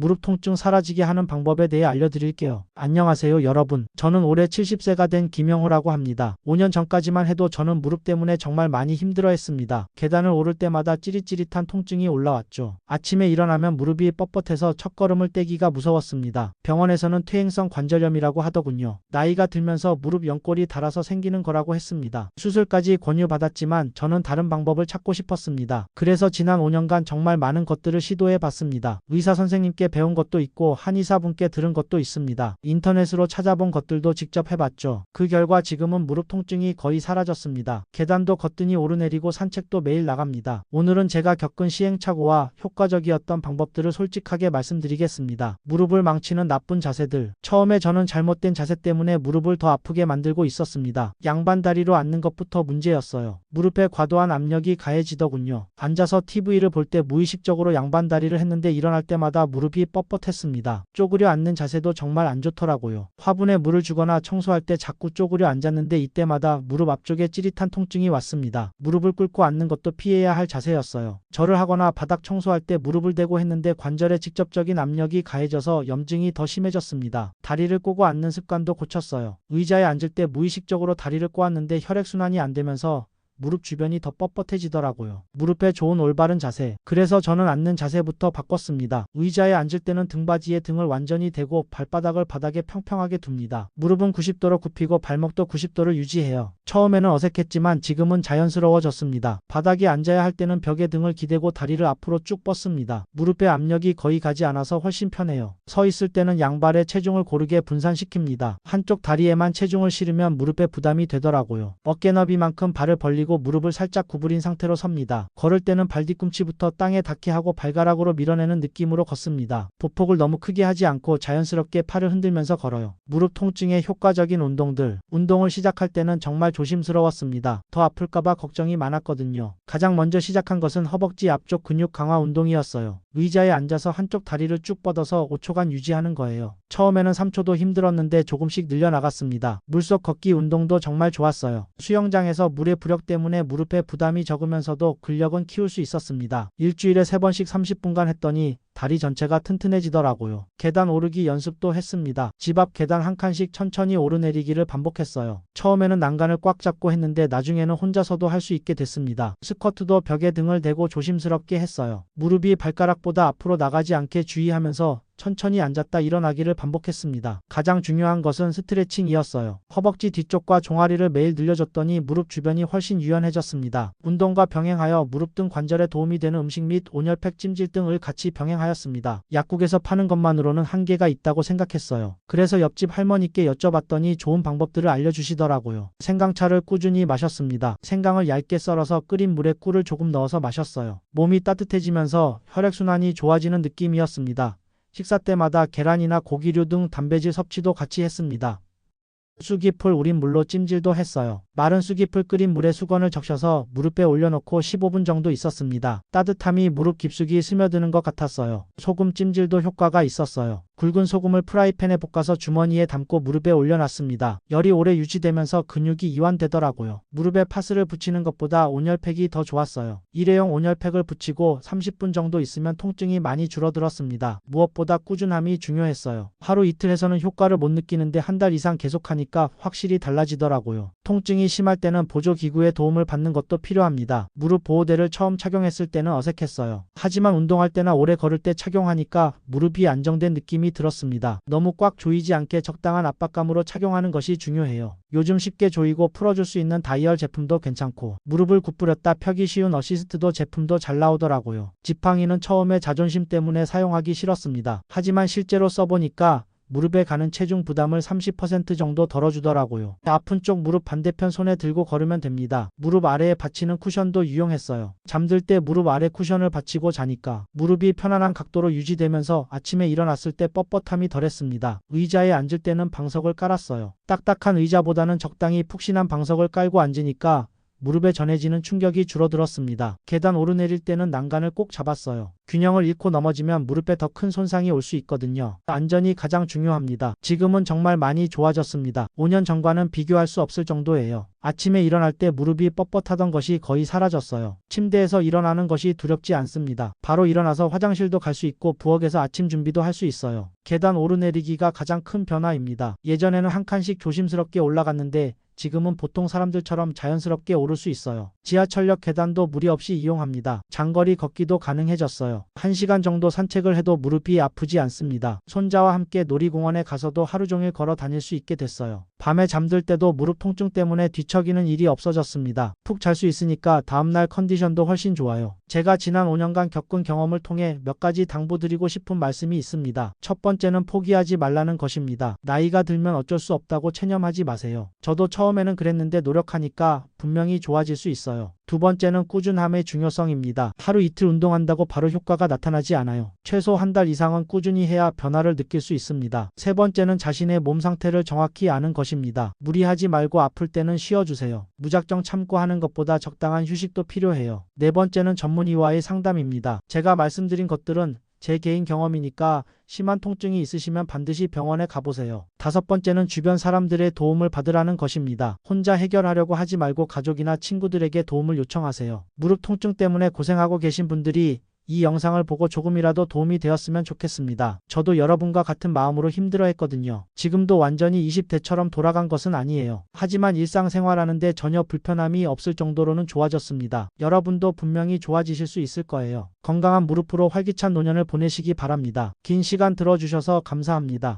무릎 통증 사라지게 하는 방법에 대해 알려드릴게요. 안녕하세요 여러분. 저는 올해 70세가 된 김영호라고 합니다. 5년 전까지만 해도 저는 무릎 때문에 정말 많이 힘들어했습니다. 계단을 오를 때마다 찌릿찌릿한 통증이 올라왔죠. 아침에 일어나면 무릎이 뻣뻣해서 첫걸음을 떼기가 무서웠습니다. 병원에서는 퇴행성 관절염이라고 하더군요. 나이가 들면서 무릎 연골이 닳아서 생기는 거라고 했습니다. 수술까지 권유받았지만 저는 다른 방법을 찾고 싶었습니다. 그래서 지난 5년간 정말 많은 것들을 시도해 봤습니다. 의사 선생님께 배운 것도 있고 한의사분께 들은 것도 있습니다. 인터넷으로 찾아본 것들도 직접 해봤죠. 그 결과 지금은 무릎 통증이 거의 사라졌습니다. 계단도 거뜬히 오르내리고 산책도 매일 나갑니다. 오늘은 제가 겪은 시행착오와 효과적이었던 방법들을 솔직하게 말씀드리겠습니다. 무릎을 망치는 나쁜 자세들. 처음에 저는 잘못된 자세 때문에 무릎을 더 아프게 만들고 있었습니다. 양반 다리로 앉는 것부터 문제였어요. 무릎에 과도한 압력이 가해지더군요. 앉아서 TV를 볼 때 무의식적으로 양반 다리를 했는데 일어날 때마다 무릎이 뻣뻣했습니다. 쪼그려 앉는 자세도 정말 안 좋더라고요. 화분에 물을 주거나 청소할 때 자꾸 쪼그려 앉았는데 이때마다 무릎 앞쪽에 찌릿한 통증이 왔습니다. 무릎을 꿇고 앉는 것도 피해야 할 자세였어요. 절을 하거나 바닥 청소할 때 무릎을 대고 했는데 관절에 직접적인 압력이 가해져서 염증이 더 심해졌습니다. 다리를 꼬고 앉는 습관도 고쳤어요. 의자에 앉을 때 무의식적으로 다리를 꼬았는데 혈액순환이 안 되면서 무릎 주변이 더 뻣뻣해지더라고요. 무릎에 좋은 올바른 자세. 그래서 저는 앉는 자세부터 바꿨습니다. 의자에 앉을 때는 등받이에 등을 완전히 대고 발바닥을 바닥에 평평하게 둡니다. 무릎은 90도로 굽히고 발목도 90도를 유지해요. 처음에는 어색했지만 지금은 자연스러워졌습니다. 바닥에 앉아야 할 때는 벽에 등을 기대고 다리를 앞으로 쭉 뻗습니다. 무릎에 압력이 거의 가지 않아서 훨씬 편해요. 서 있을 때는 양발에 체중을 고르게 분산시킵니다. 한쪽 다리에만 체중을 실으면 무릎에 부담이 되더라고요. 어깨 너비만큼 발을 벌리고 무릎을 살짝 구부린 상태로 섭니다. 걸을 때는 발 뒤꿈치부터 땅에 닿게 하고 발가락으로 밀어내는 느낌으로 걷습니다. 보폭을 너무 크게 하지 않고 자연스럽게 팔을 흔들면서 걸어요. 무릎 통증에 효과적인 운동들. 운동을 시작할 때는 정말 조심스러웠습니다. 더 아플까봐 걱정이 많았거든요. 가장 먼저 시작한 것은 허벅지 앞쪽 근육 강화 운동이었어요. 의자에 앉아서 한쪽 다리를 쭉 뻗어서 5초간 유지하는 거예요. 처음에는 3초도 힘들었는데 조금씩 늘려나갔습니다. 물속 걷기 운동도 정말 좋았어요. 수영장에서 물의 부력 때문에 무릎에 부담이 적으면서도 근력은 키울 수 있었습니다. 일주일에 3번씩 30분간 했더니 다리 전체가 튼튼해지더라고요. 계단 오르기 연습도 했습니다. 집 앞 계단 한 칸씩 천천히 오르내리기를 반복했어요. 처음에는 난간을 꽉 잡고 했는데 나중에는 혼자서도 할 수 있게 됐습니다. 스쿼트도 벽에 등을 대고 조심스럽게 했어요. 무릎이 발가락보다 앞으로 나가지 않게 주의하면서 천천히 앉았다 일어나기를 반복했습니다. 가장 중요한 것은 스트레칭이었어요. 허벅지 뒤쪽과 종아리를 매일 늘려줬더니 무릎 주변이 훨씬 유연해졌습니다. 운동과 병행하여 무릎 등 관절에 도움이 되는 음식 및 온열팩 찜질 등을 같이 병행하였습니다. 약국에서 파는 것만으로는 한계가 있다고 생각했어요. 그래서 옆집 할머니께 여쭤봤더니 좋은 방법들을 알려주시더라고요. 생강차를 꾸준히 마셨습니다. 생강을 얇게 썰어서 끓인 물에 꿀을 조금 넣어서 마셨어요. 몸이 따뜻해지면서 혈액순환이 좋아지는 느낌이었습니다. 식사 때마다 계란이나 고기류 등 단백질 섭취도 같이 했습니다. 쑥잎을 우린 물로 찜질도 했어요. 마른 쑥잎을 끓인 물에 수건을 적셔서 무릎에 올려놓고 15분 정도 있었습니다. 따뜻함이 무릎 깊숙이 스며드는 것 같았어요. 소금 찜질도 효과가 있었어요. 굵은 소금을 프라이팬에 볶아서 주머니에 담고 무릎에 올려놨습니다. 열이 오래 유지되면서 근육이 이완되더라고요. 무릎에 파스를 붙이는 것보다 온열팩이 더 좋았어요. 일회용 온열팩을 붙이고 30분 정도 있으면 통증이 많이 줄어들었습니다. 무엇보다 꾸준함이 중요했어요. 하루 이틀 해서는 효과를 못 느끼는데 한 달 이상 계속하니까 확실히 달라지더라고요. 통증이 심할 때는 보조기구의 도움을 받는 것도 필요합니다. 무릎 보호대를 처음 착용했을 때는 어색했어요. 하지만 운동할 때나 오래 걸을 때 착용하니까 무릎이 안정된 느낌이 들었습니다. 너무 꽉 조이지 않게 적당한 압박감으로 착용하는 것이 중요해요. 요즘 쉽게 조이고 풀어줄 수 있는 다이얼 제품도 괜찮고 무릎을 구부렸다 펴기 쉬운 어시스트도 제품도 잘 나오더라고요. 지팡이는 처음에 자존심 때문에 사용하기 싫었습니다. 하지만 실제로 써보니까 무릎에 가는 체중 부담을 30% 정도 덜어주더라고요. 아픈 쪽 무릎 반대편 손에 들고 걸으면 됩니다. 무릎 아래에 받치는 쿠션도 유용했어요. 잠들 때 무릎 아래 쿠션을 받치고 자니까 무릎이 편안한 각도로 유지되면서 아침에 일어났을 때 뻣뻣함이 덜했습니다. 의자에 앉을 때는 방석을 깔았어요. 딱딱한 의자보다는 적당히 푹신한 방석을 깔고 앉으니까 무릎에 전해지는 충격이 줄어들었습니다. 계단 오르내릴 때는 난간을 꼭 잡았어요. 균형을 잃고 넘어지면 무릎에 더 큰 손상이 올 수 있거든요. 안전이 가장 중요합니다. 지금은 정말 많이 좋아졌습니다. 5년 전과는 비교할 수 없을 정도예요. 아침에 일어날 때 무릎이 뻣뻣하던 것이 거의 사라졌어요. 침대에서 일어나는 것이 두렵지 않습니다. 바로 일어나서 화장실도 갈 수 있고 부엌에서 아침 준비도 할 수 있어요. 계단 오르내리기가 가장 큰 변화입니다. 예전에는 한 칸씩 조심스럽게 올라갔는데 지금은 보통 사람들처럼 자연스럽게 오를 수 있어요. 지하철역 계단도 무리 없이 이용합니다. 장거리 걷기도 가능해졌어요. 1시간 정도 산책을 해도 무릎이 아프지 않습니다. 손자와 함께 놀이공원에 가서도 하루 종일 걸어 다닐 수 있게 됐어요. 밤에 잠들 때도 무릎 통증 때문에 뒤척이는 일이 없어졌습니다. 푹 잘 수 있으니까 다음날 컨디션도 훨씬 좋아요. 제가 지난 5년간 겪은 경험을 통해 몇 가지 당부드리고 싶은 말씀이 있습니다. 첫 번째는 포기하지 말라는 것입니다. 나이가 들면 어쩔 수 없다고 체념하지 마세요. 저도 처음에는 그랬는데 노력하니까 분명히 좋아질 수 있어요. 두 번째는 꾸준함의 중요성입니다. 하루 이틀 운동한다고 바로 효과가 나타나지 않아요. 최소 한 달 이상은 꾸준히 해야 변화를 느낄 수 있습니다. 세 번째는 자신의 몸 상태를 정확히 아는 것입니다. 무리하지 말고 아플 때는 쉬어주세요. 무작정 참고 하는 것보다 적당한 휴식도 필요해요. 네 번째는 전문의와의 상담입니다. 제가 말씀드린 것들은 제 개인 경험이니까 심한 통증이 있으시면 반드시 병원에 가보세요. 다섯 번째는 주변 사람들의 도움을 받으라는 것입니다. 혼자 해결하려고 하지 말고 가족이나 친구들에게 도움을 요청하세요. 무릎 통증 때문에 고생하고 계신 분들이 이 영상을 보고 조금이라도 도움이 되었으면 좋겠습니다. 저도 여러분과 같은 마음으로 힘들어했거든요. 지금도 완전히 20대처럼 돌아간 것은 아니에요. 하지만 일상생활하는데 전혀 불편함이 없을 정도로는 좋아졌습니다. 여러분도 분명히 좋아지실 수 있을 거예요. 건강한 무릎으로 활기찬 노년을 보내시기 바랍니다. 긴 시간 들어주셔서 감사합니다.